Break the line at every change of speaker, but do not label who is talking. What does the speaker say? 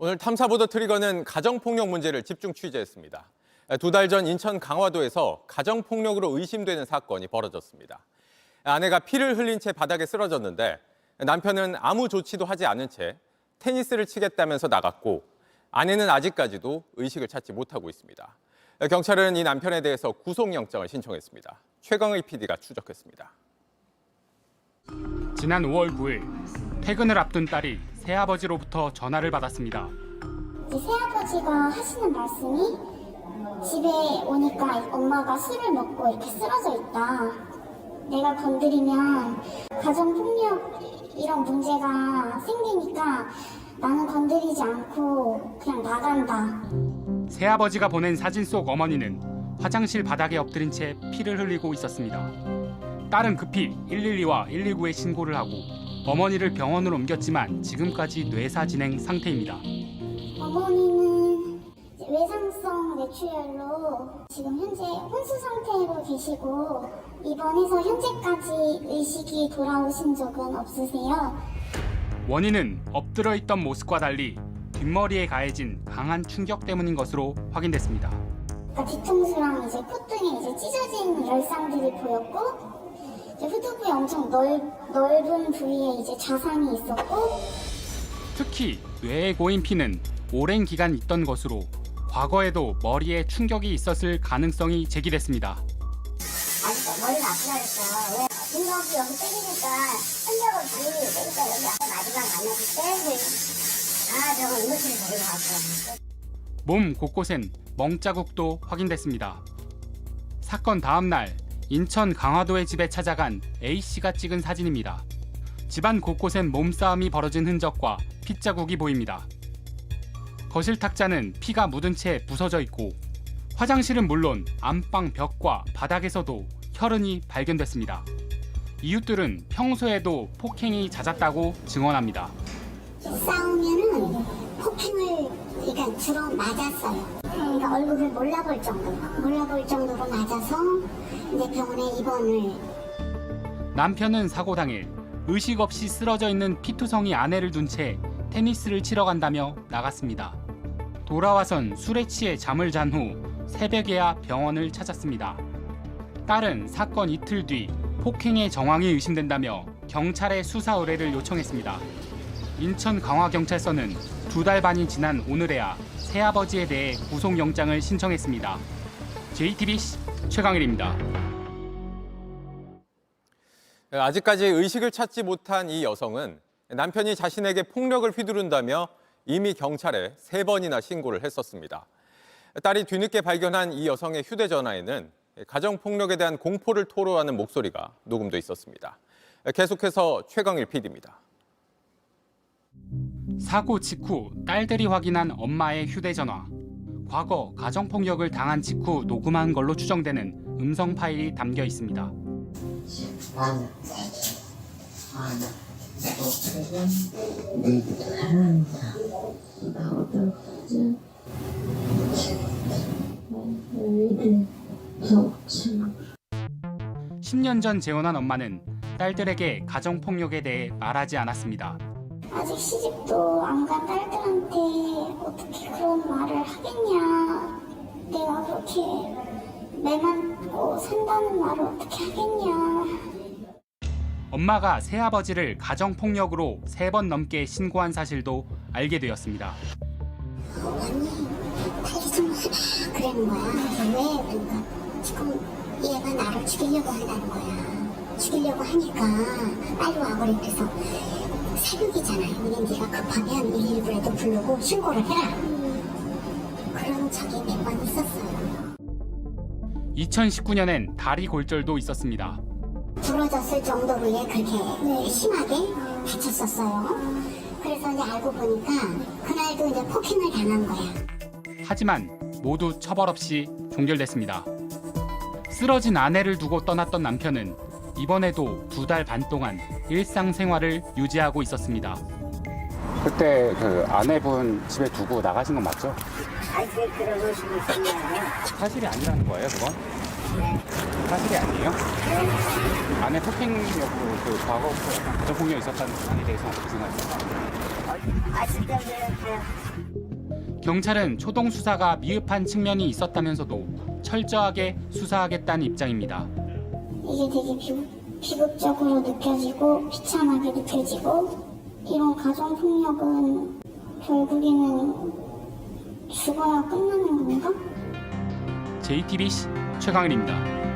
오늘 탐사보도 트리거는 가정폭력 문제를 집중 취재했습니다. 2달 전 인천 강화도에서 가정폭력으로 의심되는 사건이 벌어졌습니다. 아내가 피를 흘린 채 바닥에 쓰러졌는데 남편은 아무 조치도 하지 않은 채 테니스를 치겠다면서 나갔고 아내는 아직까지도 의식을 찾지 못하고 있습니다. 경찰은 이 남편에 대해서 구속영장을 신청했습니다. 최강의 PD가 추적했습니다.
지난 5월 9일 퇴근을 앞둔 딸이 새아버지로부터 전화를 받았습니다.
새아버지가 하시는 말씀이 집에 오니까 엄마가 술을 먹고 이렇게 쓰러져 있다. 내가 건드리면 가정폭력 이런 문제가 생기니까 나는 건드리지 않고 그냥 나간다.
새아버지가 보낸 사진 속 어머니는 화장실 바닥에 엎드린 채 피를 흘리고 있었습니다. 딸은 급히 112와 119에 신고를 하고 어머니를 병원으로 옮겼지만 지금까지 뇌사 진행 상태입니다.
어머니는 외상성 뇌출혈로 지금 현재 혼수 상태로 계시고 입원해서 현재까지 의식이 돌아오신 적은 없으세요.
원인은 엎드려 있던 모습과 달리 뒷머리에 가해진 강한 충격 때문인 것으로 확인됐습니다.
그러니까 뒤통수랑 이제 콧등에 이제 찢어진 열상들이 보였고 후두부에 엄청 넓은 부위에 이제 자상이 있었고
특히 뇌에 고인 피는 오랜 기간 있던 것으로 과거에도 머리에 충격이 있었을 가능성이 제기됐습니다.
아직도 머리가 아프다 그랬어요. 왜 빈정없이 여기 때리니까 흔적을 부리고 때리니까 여기 앞에 마지막 만났을 때 저거 이모티를 데리고 갔어.
몸 곳곳엔 멍자국도 확인됐습니다. 사건 다음 날 인천 강화도의 집에 찾아간 A씨가 찍은 사진입니다. 집안 곳곳엔 몸싸움이 벌어진 흔적과 핏자국이 보입니다. 거실 탁자는 피가 묻은 채 부서져 있고 화장실은 물론 안방 벽과 바닥에서도 혈흔이 발견됐습니다. 이웃들은 평소에도 폭행이 잦았다고 증언합니다.
싸우면은 폭행을 그러니까 주로 맞았어요. 그러니까 얼굴을 몰라볼 정도로 맞아서 이제 병원에 입원을.
남편은 사고 당일 의식 없이 쓰러져 있는 피투성이 아내를 둔 채 테니스를 치러 간다며 나갔습니다. 돌아와선 술에 취해 잠을 잔 후 새벽에야 병원을 찾았습니다. 딸은 사건 이틀 뒤 폭행의 정황이 의심된다며 경찰에 수사 의뢰를 요청했습니다. 인천 강화경찰서는 2달 반이 지난 오늘에야 새아버지에 대해 구속영장을 신청했습니다. JTBC 최강일입니다.
아직까지 의식을 찾지 못한 이 여성은 남편이 자신에게 폭력을 휘두른다며 이미 경찰에 3번이나 신고를 했었습니다. 딸이 뒤늦게 발견한 이 여성의 휴대전화에는 가정폭력에 대한 공포를 토로하는 목소리가 녹음돼 있었습니다. 계속해서 최강일 PD입니다.
사고 직후 딸들이 확인한 엄마의 휴대전화. 과거 가정폭력을 당한 직후 녹음한 걸로 추정되는 음성 파일이 담겨 있습니다.
내일부터 사랑한다. 나 어떡하지? 왜 이래? 좋지.
10년 전 재혼한 엄마는 딸들에게 가정폭력에 대해 말하지 않았습니다.
아직 시집도 안 간 딸들한테 어떻게 그런 말을 하겠냐. 내가 그렇게 매 맞고 산다는 말을 어떻게 하겠냐.
엄마가 새아버지를 가정폭력으로 3번 넘게 신고한 사실도 알게 되었습니다.
언니, 빨리 좀 그러는 거야. 왜? 그러니까 지금 얘가 나를 죽이려고 한다는 거야. 죽이려고 하니까 빨리 와버려. 그래서 새벽이잖아요. 네가 급하면 119라도 부르고 신고를 해라. 그런 적이 몇 번 있었어요.
2019년엔 다리 골절도 있었습니다.
부러졌을 정도로 얘 그렇게 심하게 다쳤었어요. 그래서 이제 알고 보니까 그날도 이제 폭행을 당한 거야.
하지만 모두 처벌 없이 종결됐습니다. 쓰러진 아내를 두고 떠났던 남편은 이번에도 2달 반 동안 일상생활을 유지하고 있었습니다. 그때 그 아내분 집에 두고 나가신 건 맞죠?
아니, 그러고 싶으시면
사실이 아니라는 거예요, 그건? 사실이 아니에요? 아내 폭행력으로 그 과거부터 가정폭력이 있었다는 사안에 대해서 어떻게 생각하세요?
아직도 그래요.
경찰은 초동 수사가 미흡한 측면이 있었다면서도 철저하게 수사하겠다는 입장입니다.
이게 되게 비극적으로 느껴지고 비참하게 느껴지고 이런 가정폭력은 결국에는 죽어야 끝나는 건가?
JTBC 최강일입니다.